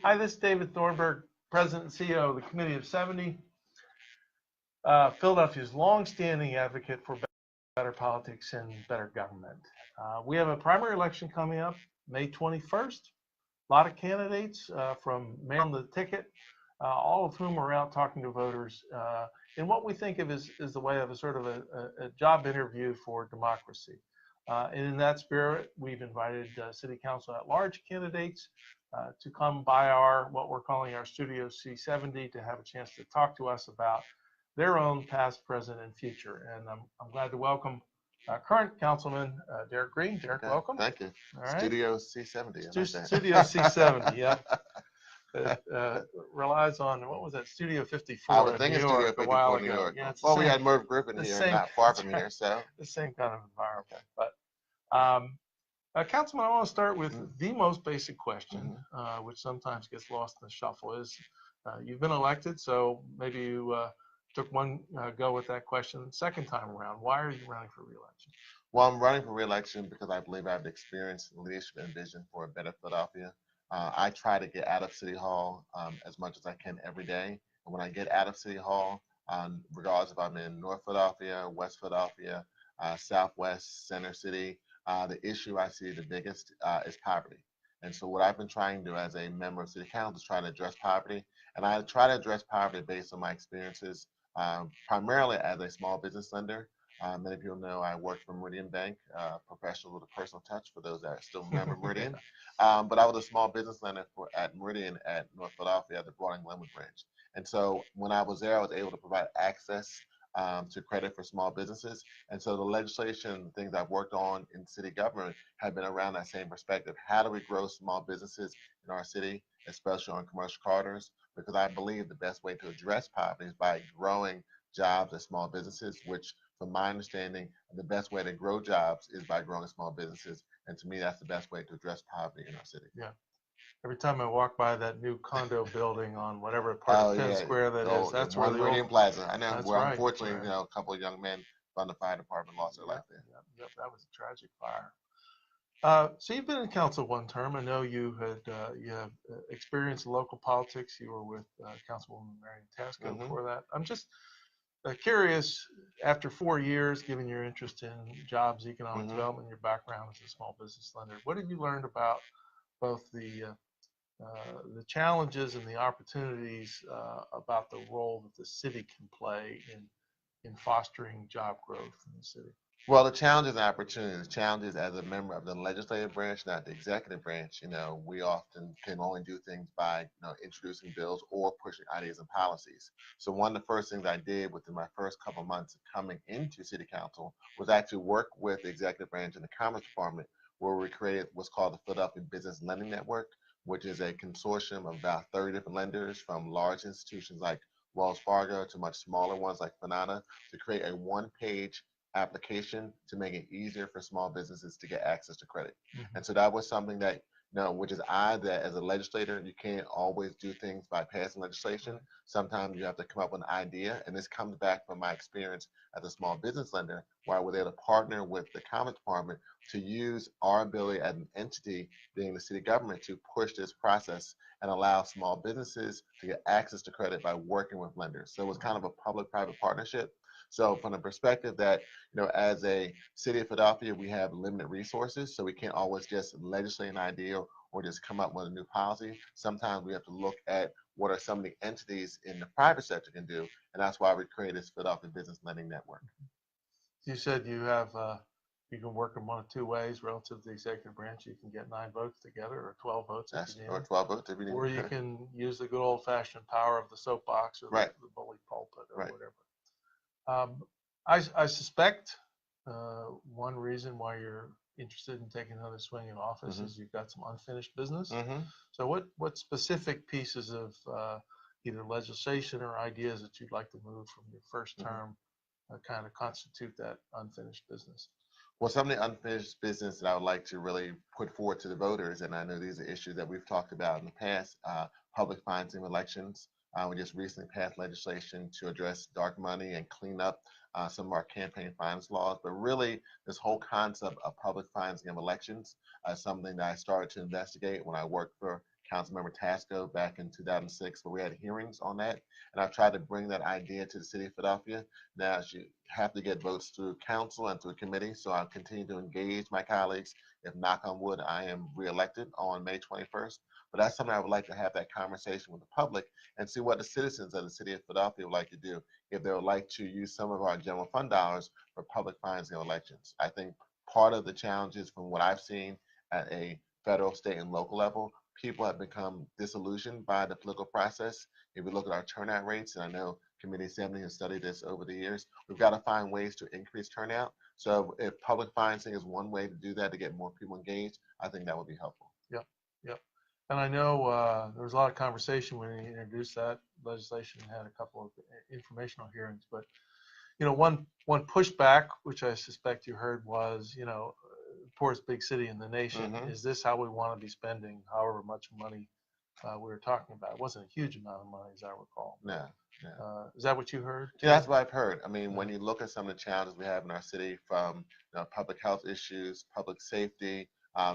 Hi, this is David Thornburg, President and CEO of the Committee of 70, Philadelphia's longstanding advocate for better politics and better government. We have a primary election coming up May 21st. A lot of candidates from mayor on the ticket, all of whom are out talking to voters in what we think of as the way of a sort of a job interview for democracy. And in that spirit, we've invited City Council at-large candidates to come by what we're calling our Studio C70 to have a chance to talk to us about their own past, present, and future. And I'm glad to welcome current Councilman Derek Green. Derek, welcome. Thank you. All right. Studio C70. I like that. Studio C70, yeah. It relies on, what was that, Studio 54 I was thinking in New Studio York 54 a while in New ago. York. Yeah, Well, we had Merv Griffin here, not far from here, so. The same kind of environment. But Councilman, I want to start with the most basic question, which sometimes gets lost in the shuffle, is you've been elected, so maybe you took one go with that question. Second time around, why are you running for re-election? Well, I'm running for re-election because I believe I have the experience, leadership, and vision for a better Philadelphia. I try to get out of City Hall as much as I can every day. And when I get out of City Hall, regardless if I'm in North Philadelphia, West Philadelphia, Southwest, Center City, the issue I see the biggest is poverty. And so what I've been trying to do as a member of City Council is try to address poverty. And I try to address poverty based on my experiences, primarily as a small business lender. Many people know I worked for Meridian Bank, professional with a personal touch for those that still remember Meridian. But I was a small business lender at Meridian at North Philadelphia at the Broading Glenwood branch. And so when I was there, I was able to provide access to credit for small businesses. And so the legislation, things I've worked on in city government have been around that same perspective. How do we grow small businesses in our city, especially on commercial corridors? Because I believe the best way to address poverty is by growing jobs at small businesses, which from my understanding, the best way to grow jobs is by growing small businesses. And to me, that's the best way to address poverty in our city. Yeah. Every time I walk by that new condo building on whatever part of Penn Square that is, that's where the Meridian Plaza. I know. That's Well, right. unfortunately, a couple of young men from the fire department lost their life there. Yep, that was a tragic fire. So you've been in council one term. I know you have experience in local politics. You were with Councilwoman Marion Tasco before that. I'm just curious, after 4 years, given your interest in jobs, economic development, your background as a small business lender, what have you learned about both the challenges and the opportunities about the role that the city can play in fostering job growth in the city? Well, the challenges and opportunities. Challenges as a member of the legislative branch, not the executive branch. We often can only do things by introducing bills or pushing ideas and policies. So one of the first things I did within my first couple of months of coming into City Council was actually work with the executive branch and the Commerce Department, where we created what's called the Philadelphia Business Lending Network, which is a consortium of about 30 different lenders, from large institutions like Wells Fargo to much smaller ones like Finana, to create a one-page application to make it easier for small businesses to get access to credit. And so that was something that, which is odd that as a legislator, you can't always do things by passing legislation. Sometimes you have to come up with an idea. And this comes back from my experience as a small business lender, where I was able to partner with the Commerce Department to use our ability as an entity, being the city government, to push this process and allow small businesses to get access to credit by working with lenders. So it was kind of a public-private partnership. So from the perspective that, as a city of Philadelphia, we have limited resources, so we can't always just legislate an idea or just come up with a new policy. Sometimes we have to look at what are some of the entities in the private sector can do, and that's why we created this Philadelphia Business Lending Network. You said you can work in one of two ways relative to the executive branch. You can get 9 votes together, or 12 votes if you need. Or 12 votes if you need. Or you can use the good old-fashioned power of the soapbox or the bully pulpit or whatever. I suspect one reason why you're interested in taking another swing in office is you've got some unfinished business. So what specific pieces of either legislation or ideas that you'd like to move from your first term kind of constitute that unfinished business? Well, some of the unfinished business that I would like to really put forward to the voters, and I know these are issues that we've talked about in the past, public financing of elections. We just recently passed legislation to address dark money and clean up some of our campaign finance laws. But really, this whole concept of public financing of elections is something that I started to investigate when I worked for Councilmember Tasco back in 2006, where we had hearings on that. And I've tried to bring that idea to the city of Philadelphia. Now, you have to get votes through council and through committee, so I'll continue to engage my colleagues. If, knock on wood, I am reelected on May 21st. But that's something I would like to have that conversation with the public and see what the citizens of the city of Philadelphia would like to do, if they would like to use some of our general fund dollars for public financing elections. I think part of the challenges from what I've seen at a federal, state, and local level, people have become disillusioned by the political process. If we look at our turnout rates, and I know Committee 70 has studied this over the years, we've got to find ways to increase turnout. So if public financing is one way to do that, to get more people engaged, I think that would be helpful. Yep, yep. And I know there was a lot of conversation when he introduced that legislation, had a couple of informational hearings, but one pushback, which I suspect you heard, was, poorest big city in the nation. Mhm. Is this how we want to be spending however much money we were talking about? It wasn't a huge amount of money, as I recall. No. Is that what you heard? Yeah, that's what I've heard. I mean, when you look at some of the challenges we have in our city, from public health issues, public safety,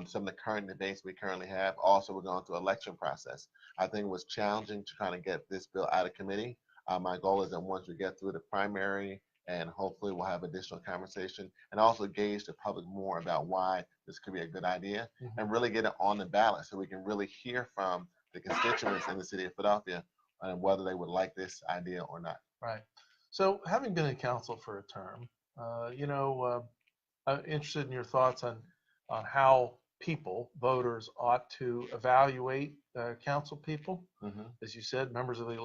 some of the current debates we currently have. Also, we're going through election process. I think it was challenging to kind of get this bill out of committee. My goal is that once we get through the primary, and hopefully we'll have additional conversation, and also gauge the public more about why this could be a good idea, and really get it on the ballot so we can really hear from the constituents in the city of Philadelphia and whether they would like this idea or not. Right. So, having been in council for a term, I'm interested in your thoughts on how people, voters, ought to evaluate council people. As you said, members of the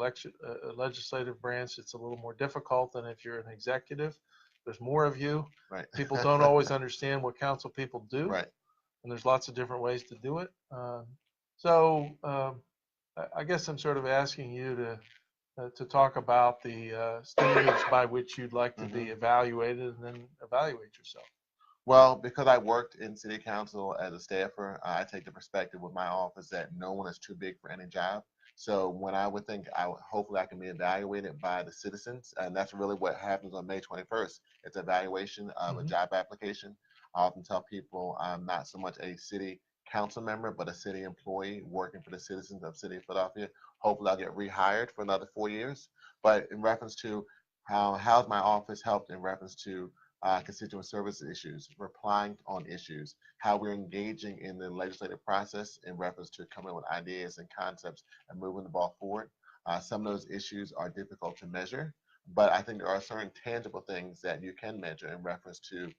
legislative branch, it's a little more difficult than if you're an executive. There's more of you. Right. People don't always understand what council people do. Right. And there's lots of different ways to do it. So I guess I'm sort of asking you to talk about the standards by which you'd like to be evaluated, and then evaluate yourself. Well, because I worked in city council as a staffer, I take the perspective with my office that no one is too big for any job. So when I would think, hopefully I can be evaluated by the citizens, and that's really what happens on May 21st. It's evaluation of a job application. I often tell people I'm not so much a city council member, but a city employee working for the citizens of the city of Philadelphia. Hopefully I'll get rehired for another 4 years. But in reference to how's my office helped in reference to constituent service issues, replying on issues, how we're engaging in the legislative process in reference to coming up with ideas and concepts and moving the ball forward. Some of those issues are difficult to measure, but I think there are certain tangible things that you can measure in reference to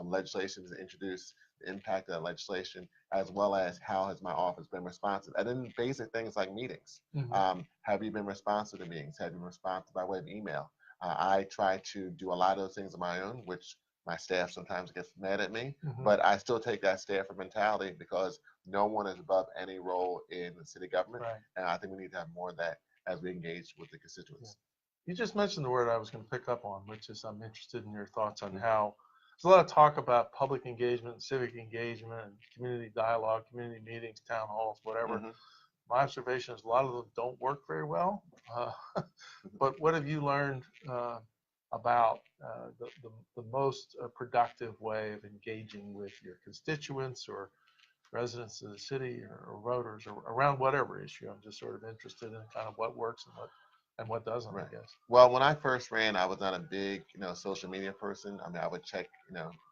legislation to introduce, the impact of that legislation, as well as how has my office been responsive. And then basic things like meetings. Have you been responsive to meetings? Have you been responsive by way of email? I try to do a lot of those things on my own, which my staff sometimes gets mad at me, but I still take that staffer mentality because no one is above any role in the city government. Right. And I think we need to have more of that as we engage with the constituents. You just mentioned the word I was going to pick up on, which is I'm interested in your thoughts on how there's a lot of talk about public engagement, civic engagement, and community dialogue, community meetings, town halls, whatever. My observation is a lot of them don't work very well. But what have you learned about the most productive way of engaging with your constituents or residents of the city or voters or around whatever issue? I'm just sort of interested in kind of what works and what doesn't, I guess. Well, when I first ran, I was not a big, social media person. I mean, I would check,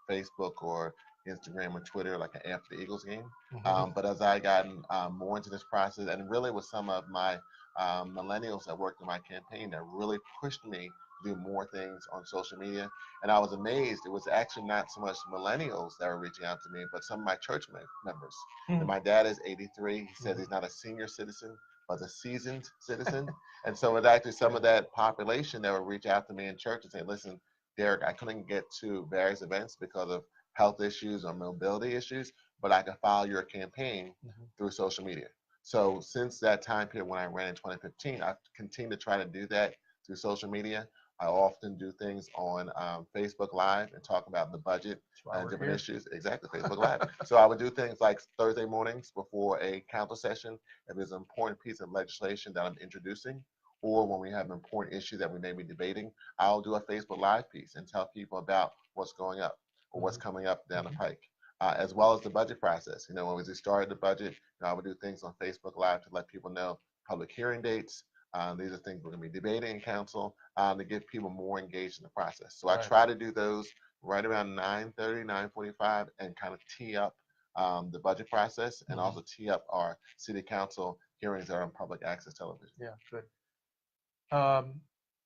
Facebook or Instagram or Twitter like after the Eagles game. But as I gotten more into this process, and really with some of my millennials that worked in my campaign that really pushed me to do more things on social media. And I was amazed. It was actually not so much millennials that were reaching out to me, but some of my church members. And my dad is 83. He says he's not a senior citizen, but a seasoned citizen. And so it's actually some of that population that would reach out to me in church and say, listen, Derek, I couldn't get to various events because of health issues or mobility issues, but I can follow your campaign through social media. So since that time period when I ran in 2015, I've continued to try to do that through social media. I often do things on Facebook Live and talk about the budget and different issues. Exactly, Facebook Live. So I would do things like Thursday mornings before a council session, if there's an important piece of legislation that I'm introducing, or when we have an important issue that we may be debating, I'll do a Facebook Live piece and tell people about what's going up or what's coming up down the pike. as well as the budget process. You know, when we started the budget, I would do things on Facebook Live to let people know public hearing dates. These are things we're going to be debating in council to get people more engaged in the process. So I Right. try to do those right around 9:30, 9:45, and kind of tee up the budget process and also tee up our city council hearings that are on public access television. Yeah, good.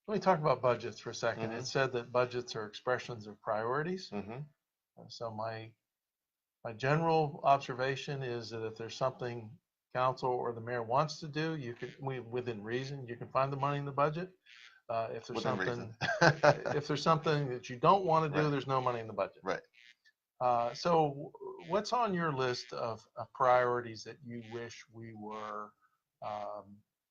Let me talk about budgets for a second. Mhm. It said that budgets are expressions of priorities. Mm-hmm. So my general observation is that if there's something council or the mayor wants to do, within reason, you can find the money in the budget. If there's Within something, reason. if there's something that you don't want to do, Right. there's no money in the budget. Right. So what's on your list of priorities that you wish we were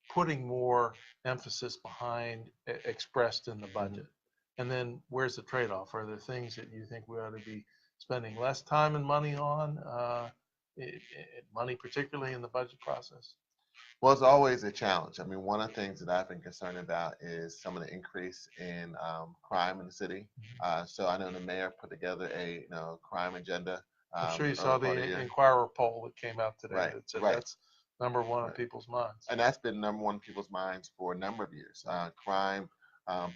putting more emphasis behind, expressed in the budget? And then where's the trade-off? Are there things that you think we ought to be spending less time and money on, money particularly in the budget process? Well, it's always a challenge. I mean, one of the things that I've been concerned about is some of the increase in crime in the city. So I know the mayor put together a crime agenda. I'm sure you early saw part of the year. Inquirer poll that came out today Right, that said right. that's number one on Right. people's minds. And that's been number one in people's minds for a number of years. Crime,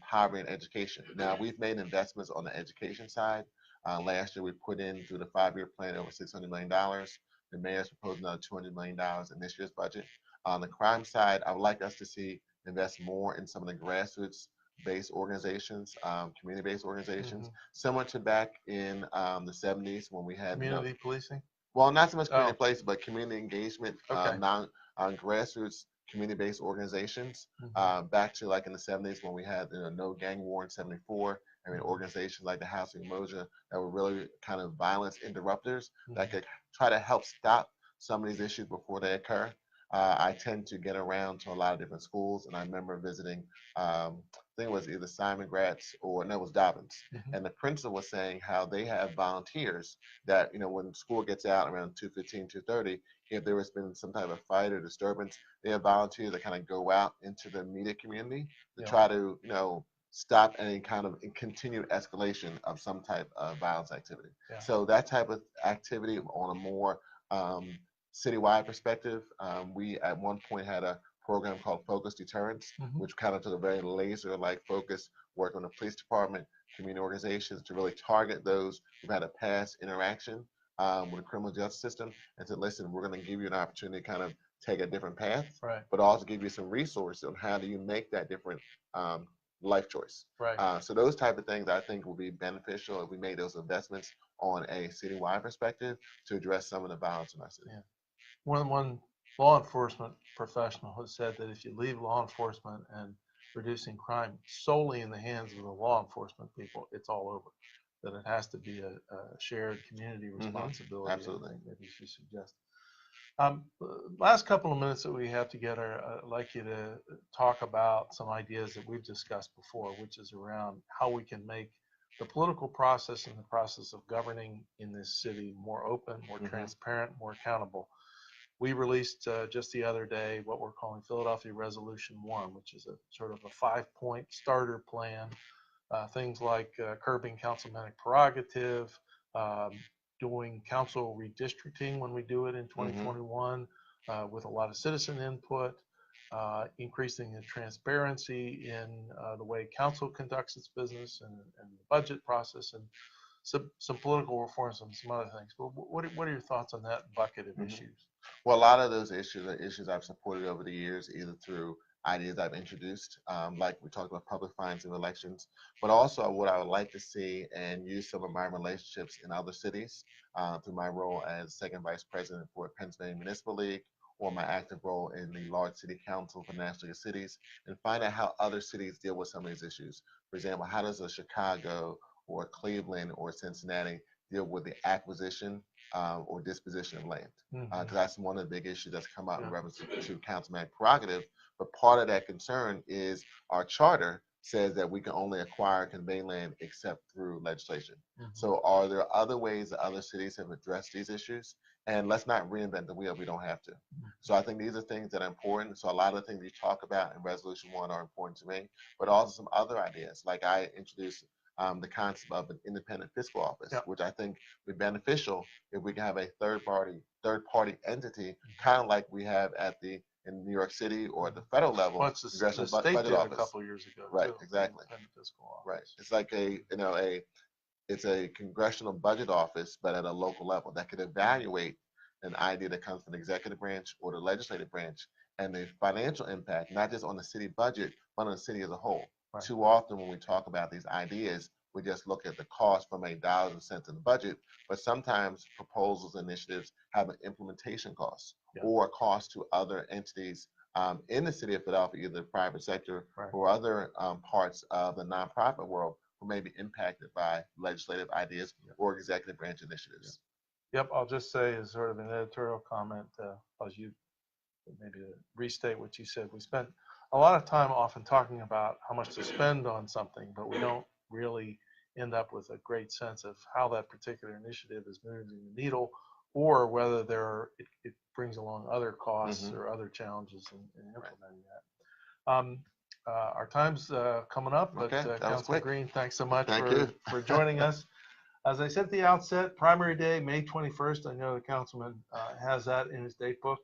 poverty, and education. Now, we've made investments on the education side. Last year, we put in through the 5-year plan over $600 million. The mayor's proposed another $200 million in this year's budget. On the crime side, I would like us to see invest more in some of the grassroots-based organizations, community-based organizations, similar to back in the 70s when we had Community policing? well, not so much community Oh. place, but community engagement, Okay. grassroots community-based organizations. Mhm. Back to like in the 70s when we had no gang war in 74. I mean, organizations like the House of Umoja that were really kind of violence interrupters that could try to help stop some of these issues before they occur. I tend to get around to a lot of different schools, and I remember visiting, I think it was either Simon Gratz or no, it was Dobbins, and the principal was saying how they have volunteers that when school gets out around 2:15, 2:30, if there has been some type of fight or disturbance, they have volunteers that kind of go out into the immediate community to try to stop any kind of continued escalation of some type of violence activity. Yeah. So that type of activity on a more citywide perspective, we at one point had a program called Focus Deterrence, which kind of took a very laser-like focus, working with the police department, community organizations to really target those who've had a past interaction with the criminal justice system, and said, listen, we're going to give you an opportunity to kind of take a different path, Right. but also give you some resources on how do you make that different life choice. Right. So those type of things I think will be beneficial if we made those investments on a citywide perspective to address some of the violence in our city. Yeah. One law enforcement professional has said that if you leave law enforcement and reducing crime solely in the hands of the law enforcement people, it's all over. That it has to be a shared community responsibility. Absolutely. Maybe you should suggest. Last couple of minutes that we have together, I'd like you to talk about some ideas that we've discussed before, which is around how we can make the political process and the process of governing in this city more open, more transparent, more accountable. We released just the other day what we're calling Philadelphia Resolution 1, which is a sort of a 5-point starter plan. Things like curbing councilmanic prerogative, doing council redistricting when we do it in 2021 with a lot of citizen input, increasing the transparency in the way council conducts its business and the budget process, and some political reforms and some other things. But what are your thoughts on that bucket of issues? Well, a lot of those issues are issues I've supported over the years, either through ideas I've introduced, like we talked about public financing of elections, but also what I would like to see and use some of my relationships in other cities through my role as second vice president for Pennsylvania Municipal League, or my active role in the large city council for national cities, and find out how other cities deal with some of these issues. For example, how does a Chicago or Cleveland or Cincinnati deal with the acquisition or disposition of land? Because that's one of the big issues that's come out in reference to councilman prerogative. But part of that concern is our charter says that we can only acquire and convey land except through legislation. So are there other ways that other cities have addressed these issues? And let's not reinvent the wheel. We don't have to. So I think these are things that are important. So a lot of the things you talk about in Resolution 1 are important to me, but also some other ideas. Like I introduced the concept of an independent fiscal office, Yep. which I think would be beneficial if we can have a third party entity, kind of like we have in New York City or at the federal level, Well, it's the Congressional state Budget did a Office. couple years ago, Right, too, exactly. independent fiscal Right. office. It's like it's a congressional budget office, but at a local level that could evaluate an idea that comes from the executive branch or the legislative branch and the financial impact, not just on the city budget, but on the city as a whole. Right. Too often when we talk about these ideas, we just look at the cost from a dollars and cents in the budget, but sometimes proposals and initiatives have an implementation cost or a cost to other entities in the city of Philadelphia, either the private sector or other parts of the nonprofit world who may be impacted by legislative ideas or executive branch initiatives. Yep, I'll just say as sort of an editorial comment, as you maybe to restate what you said, we spent a lot of time often talking about how much to spend on something, but we don't really end up with a great sense of how that particular initiative is moving the needle, or whether it brings along other costs or other challenges in implementing that. Our time's coming up, but Councilman Green, thanks so much for joining us. As I said at the outset, primary day, May 21st. I know the councilman has that in his date book.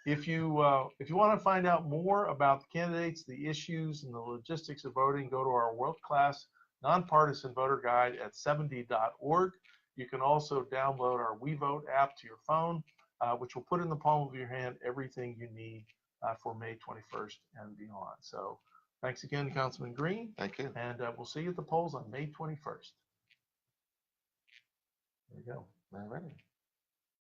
If you want to find out more about the candidates, the issues, and the logistics of voting, go to our world-class nonpartisan voter guide at C70.org. You can also download our We Vote app to your phone, which will put in the palm of your hand everything you need for May 21st and beyond. So thanks again, Councilman Green. Thank you. And we'll see you at the polls on May 21st. There you go. All righty.